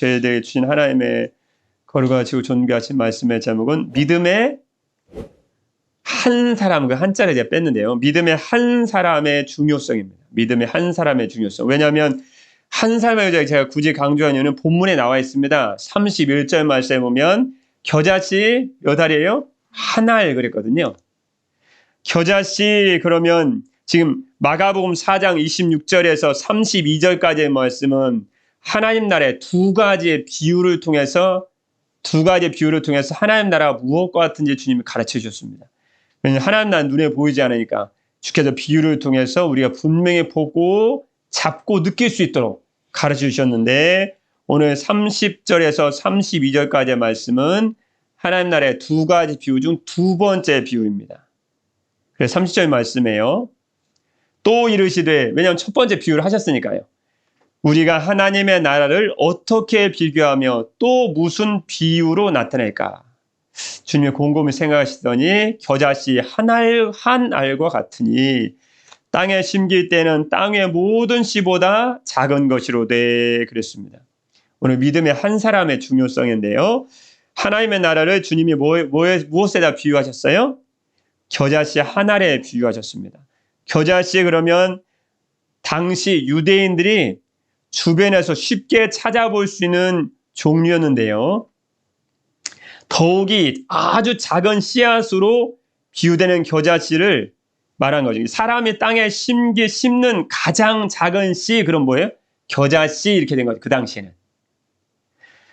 저희에게 주신 하나님의 거룩하시고 존귀하신 말씀의 제목은 믿음의 한 사람, 그 한자를 제가 뺐는데요. 믿음의 한 사람의 중요성입니다. 믿음의 한 사람의 중요성. 왜냐하면 한 사람의 제가 굳이 강조한 이유는 본문에 나와 있습니다. 31절 말씀에 보면 겨자씨 몇 알이에요? 한 알 그랬거든요. 겨자씨 그러면 지금 마가복음 4장 26절에서 32절까지의 말씀은 하나님 나라의 두 가지의 비유를 통해서 하나님 나라가 무엇과 같은지 주님이 가르쳐 주셨습니다. 왜냐하면 하나님 나라는 눈에 보이지 않으니까 주께서 비유를 통해서 우리가 분명히 보고 잡고 느낄 수 있도록 가르쳐 주셨는데 오늘 30절에서 32절까지의 말씀은 하나님 나라의 두 가지 비유 중 두 번째 비유입니다. 그래서 30절 말씀이에요. 또 이르시되, 왜냐하면 첫 번째 비유를 하셨으니까요. 우리가 하나님의 나라를 어떻게 비교하며 또 무슨 비유로 나타낼까? 주님이 곰곰이 생각하시더니 겨자씨 한 알과 같으니 땅에 심길 때는 땅의 모든 씨보다 작은 것이로되 그랬습니다. 오늘 믿음의 한 사람의 중요성인데요. 하나님의 나라를 주님이 무엇에다 비유하셨어요? 겨자씨 한 알에 비유하셨습니다. 겨자씨 그러면 당시 유대인들이 주변에서 쉽게 찾아볼 수 있는 종류였는데요. 더욱이 아주 작은 씨앗으로 비유되는 겨자씨를 말한 거죠. 사람이 땅에 심는 가장 작은 씨, 그럼 뭐예요? 겨자씨 이렇게 된 거죠. 그 당시에는.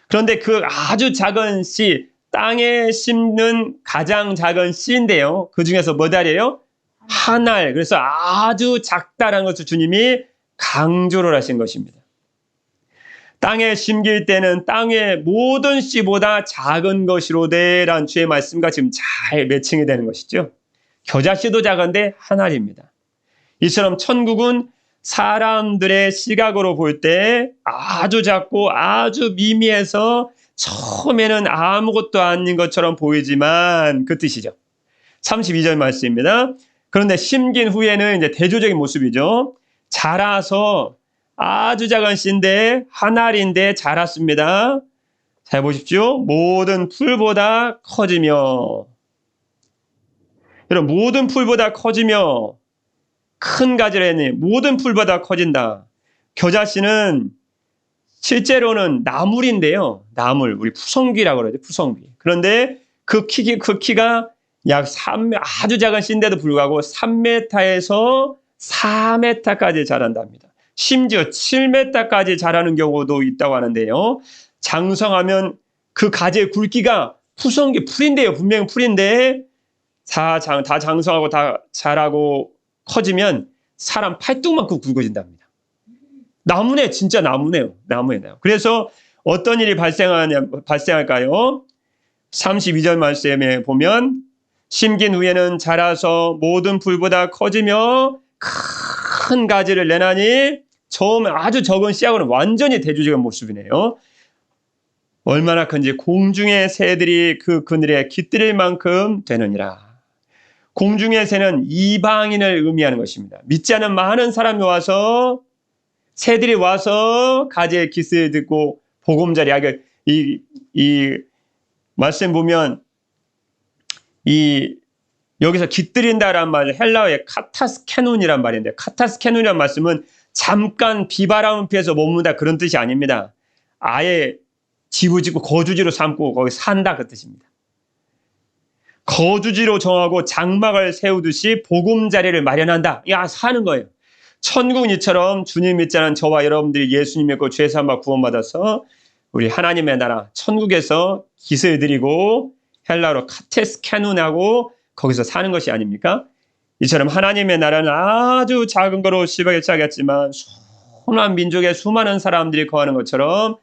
그런데 그 아주 작은 씨, 땅에 심는 가장 작은 씨인데요. 그 중에서 몇 알이에요? 한 알. 그래서 아주 작다라는 것을 주님이 강조를 하신 것입니다. 땅에 심길 때는 땅의 모든 씨보다 작은 것이로되라는 주의 말씀과 지금 잘 매칭이 되는 것이죠. 겨자씨도 작은데 한 알입니다. 이처럼 천국은 사람들의 시각으로 볼 때 아주 작고 아주 미미해서 처음에는 아무것도 아닌 것처럼 보이지만 그 뜻이죠. 32절 말씀입니다. 그런데 심긴 후에는 이제 대조적인 모습이죠. 자라서 아주 작은 씨인데 한 알인데 자랐습니다. 잘 보십시오. 모든 풀보다 커지며, 여러분 모든 풀보다 커지며 큰 가지를 했니? 모든 풀보다 커진다. 겨자씨는 실제로는 나물인데요. 나물, 우리 푸성귀라고 그러죠. 푸성귀. 그런데 그 키가 약 3m, 아주 작은 씨인데도 불구하고 3m에서 4m까지 자란답니다. 심지어 7m까지 자라는 경우도 있다고 하는데요. 장성하면 그 가지의 굵기가 푸성귀 풀인데요. 분명히 풀인데 다 장성하고 다 자라고 커지면 사람 팔뚝만큼 굵어진답니다. 나무네, 진짜 나무네요. 나무예요. 그래서 어떤 일이 발생할까요? 32절 말씀에 보면 심긴 후에는 자라서 모든 풀보다 커지며 큰 가지를 내나니 처음에 아주 적은 씨하고는 완전히 대조적인 모습이네요. 얼마나 큰지 공중의 새들이 그 그늘에 깃들일 만큼 되느니라. 공중의 새는 이방인을 의미하는 것입니다. 믿지 않은 많은 사람이 와서 새들이 와서 가지의 깃을 듣고 보금자리, 이 말씀 보면 여기서 깃들인다라는 말 헬라어의 카타스케논이란 말인데, 카타스케논이란 말씀은 잠깐 비바람을 피해서 머문다 그런 뜻이 아닙니다. 아예 지부짓고 거주지로 삼고 거기 산다 그 뜻입니다. 거주지로 정하고 장막을 세우듯이 보금자리를 마련한다. 사는 거예요. 천국은 이처럼 주님 믿지 않은 저와 여러분들이 예수님 믿고 죄사함과 구원받아서 우리 하나님의 나라 천국에서 깃을 들이고 헬라어로 카테스케논하고 거기서 사는 것이 아닙니까? 이처럼 하나님의 나라는 아주 작은 거로 시작했지만 수많은 민족의 수많은 사람들이 거하는 것처럼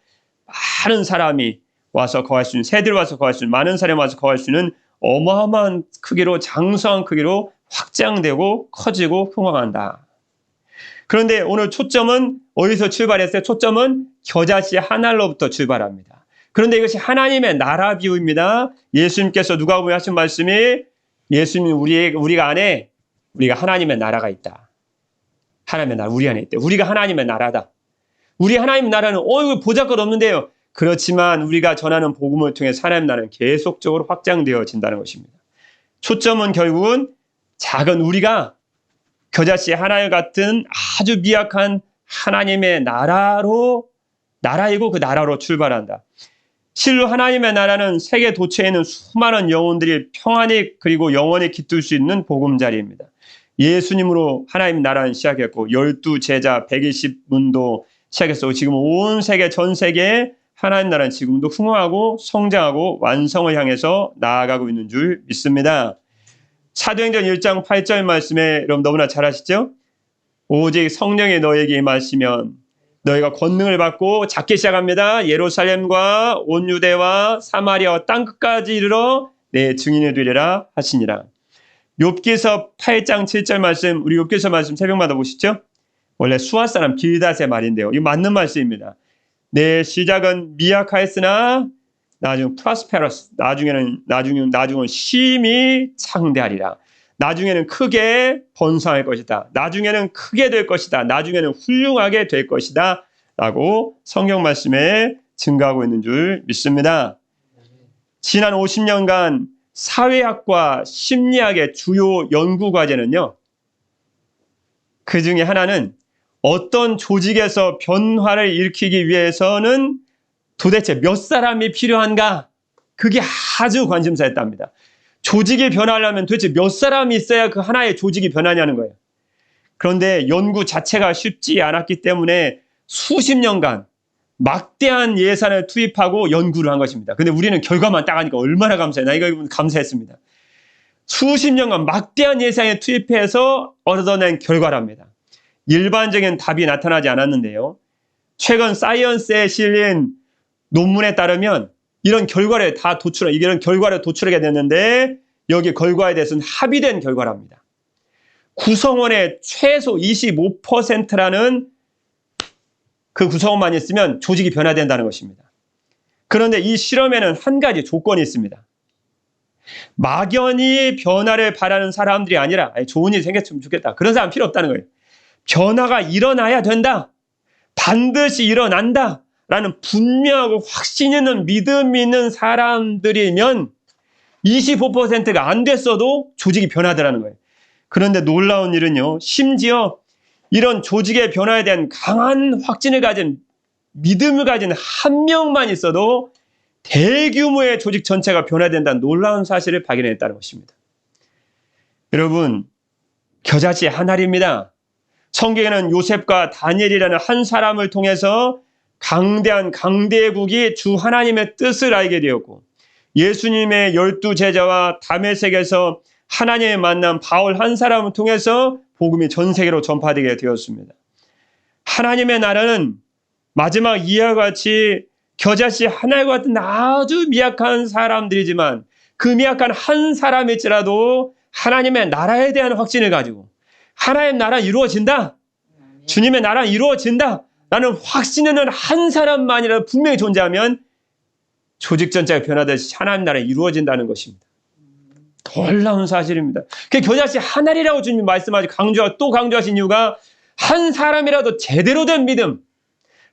많은 사람이 와서 거할 수 있는, 새들 와서 거할 수 있는, 많은 사람이 와서 거할 수 있는 어마어마한 크기로, 장성한 크기로 확장되고 커지고 흥황한다. 그런데 오늘 초점은 어디서 출발했어요? 초점은 겨자씨 한 알로부터 출발합니다. 그런데 이것이 하나님의 나라 비유입니다. 예수님께서 누가복음에 하신 말씀이 예수님 우리가 안에 우리가 하나님의 나라가 있다. 하나님의 나라 우리 안에 있대. 우리가 하나님의 나라다. 우리 하나님의 나라는 이거 보잘것 없는데요. 그렇지만 우리가 전하는 복음을 통해 하나님 나라는 계속적으로 확장되어진다는 것입니다. 초점은 결국은 작은 우리가 겨자씨 하나 같은 아주 미약한 하나님의 나라이고 그 나라로 출발한다. 실로 하나님의 나라는 세계 도처에 있는 수많은 영혼들이 평안히 그리고 영원히 깃들 수 있는 보금자리입니다. 예수님으로 하나님 나라는 시작했고 12제자 120문도 시작했고 지금 온 세계 전 세계에 하나님 나라는 지금도 흥황하고 성장하고 완성을 향해서 나아가고 있는 줄 믿습니다. 사도행전 1장 8절 말씀에 여러분 너무나 잘 아시죠? 오직 성령이 너에게 임하시면 너희가 권능을 받고 작게 시작합니다. 예루살렘과 온 유대와 사마리아와 땅끝까지 이르러 내 증인이 되리라 하시니라. 욥기서 8장 7절 말씀, 우리 욥기서 말씀 새벽마다 보시죠? 원래 수아 사람 빌닷의 말인데요. 이거 맞는 말씀입니다. 내 시작은 미약하였으나 나중 프로스페러스, 나중은 심히 창대하리라. 나중에는 크게 번성할 것이다. 나중에는 크게 될 것이다. 나중에는 훌륭하게 될 것이다. 라고 성경 말씀에 증거하고 있는 줄 믿습니다. 지난 50년간 사회학과 심리학의 주요 연구 과제는요. 그 중에 하나는 어떤 조직에서 변화를 일으키기 위해서는 도대체 몇 사람이 필요한가? 그게 아주 관심사였답니다. 조직이 변화하려면 도대체 몇 사람이 있어야 그 하나의 조직이 변하냐는 거예요. 그런데 연구 자체가 쉽지 않았기 때문에 수십 년간 막대한 예산을 투입하고 연구를 한 것입니다. 근데 우리는 결과만 딱 하니까 얼마나 감사해요. 나 이거 감사했습니다. 수십 년간 막대한 예산을 투입해서 얻어낸 결과랍니다. 일반적인 답이 나타나지 않았는데요. 최근 사이언스에 실린 논문에 따르면 이런 결과를 도출하게 됐는데 여기 결과에 대해서는 합의된 결과랍니다. 구성원의 최소 25%라는 그 구성원만 있으면 조직이 변화된다는 것입니다. 그런데 이 실험에는 한 가지 조건이 있습니다. 막연히 변화를 바라는 사람들이 아니라 좋은 일이 생겼으면 좋겠다. 그런 사람 필요 없다는 거예요. 변화가 일어나야 된다. 반드시 일어난다. 라는 분명하고 확신 있는 믿음이 있는 사람들이면 25%가 안 됐어도 조직이 변하더라는 거예요. 그런데 놀라운 일은요. 심지어 이런 조직의 변화에 대한 강한 확신을 가진 믿음을 가진 한 명만 있어도 대규모의 조직 전체가 변화된다는 놀라운 사실을 발견했다는 것입니다. 여러분, 겨자씨 한 알입니다. 성경에는 요셉과 다니엘이라는 한 사람을 통해서 강대한 강대국이 주 하나님의 뜻을 알게 되었고 예수님의 12제자와 다메섹에서 하나님의 만난 바울 한 사람을 통해서 복음이 전 세계로 전파되게 되었습니다. 하나님의 나라는 마지막 이하와 같이 겨자씨 하나와 같은 아주 미약한 사람들이지만 그 미약한 한 사람일지라도 하나님의 나라에 대한 확신을 가지고 하나님의 나라 이루어진다. 주님의 나라 이루어진다. 라는 확신 있는 한 사람만이라도 분명히 존재하면 조직 전체가 변화되듯이 하나님 나라가 이루어진다는 것입니다. 놀라운 사실입니다. 그 겨자씨 하나리라고 주님이 말씀하시고 또 강조하신 이유가 한 사람이라도 제대로 된 믿음,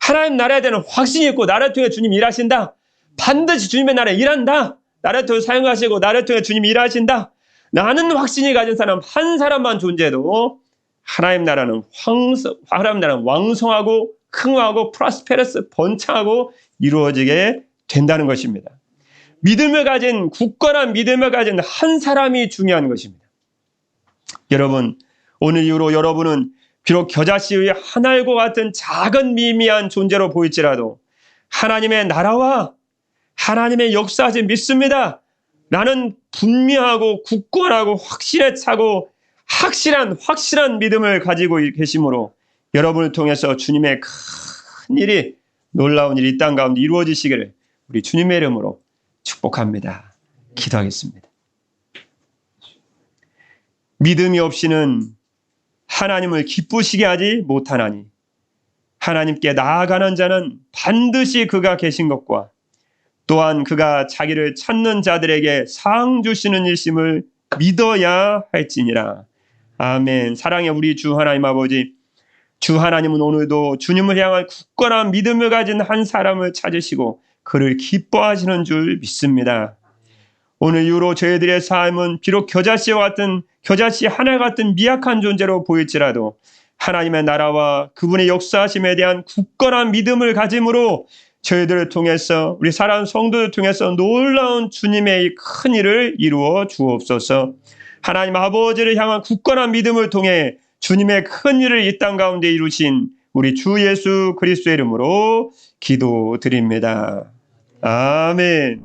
하나님 나라에 대한 확신이 있고 나를 통해 주님이 일하신다. 반드시 주님의 나라에 일한다. 나를 통해 사용하시고 나를 통해 주님이 일하신다. 나는 확신이 가진 사람 한 사람만 존재해도 하나님 나라는 왕성하고 흥하고 프로스페러스 번창하고 이루어지게 된다는 것입니다. 믿음을 가진 굳건한 믿음을 가진 한 사람이 중요한 것입니다. 여러분, 오늘 이후로 여러분은 비록 겨자씨의 한 알과 같은 작은 미미한 존재로 보일지라도 하나님의 나라와 하나님의 역사하신 믿습니다. 나는 분명하고 굳건하고 확신에 차고 확실한 믿음을 가지고 계시므로 여러분을 통해서 주님의 큰 일이 놀라운 일이 이 땅 가운데 이루어지시기를 우리 주님의 이름으로 축복합니다. 기도하겠습니다. 믿음이 없이는 하나님을 기쁘시게 하지 못하나니 하나님께 나아가는 자는 반드시 그가 계신 것과 또한 그가 자기를 찾는 자들에게 상 주시는 일심을 믿어야 할지니라. 아멘. 사랑의 우리 주 하나님 아버지, 주 하나님은 오늘도 주님을 향한 굳건한 믿음을 가진 한 사람을 찾으시고 그를 기뻐하시는 줄 믿습니다. 오늘 이후로 저희들의 삶은 비록 겨자씨 하나 같은 미약한 존재로 보일지라도 하나님의 나라와 그분의 역사하심에 대한 굳건한 믿음을 가짐으로 저희들을 통해서 우리 사랑하는 성도들 통해서 놀라운 주님의 이 큰 일을 이루어 주옵소서. 하나님 아버지를 향한 굳건한 믿음을 통해 주님의 큰 일을 이 땅 가운데 이루신 우리 주 예수 그리스도의 이름으로 기도드립니다. 아멘.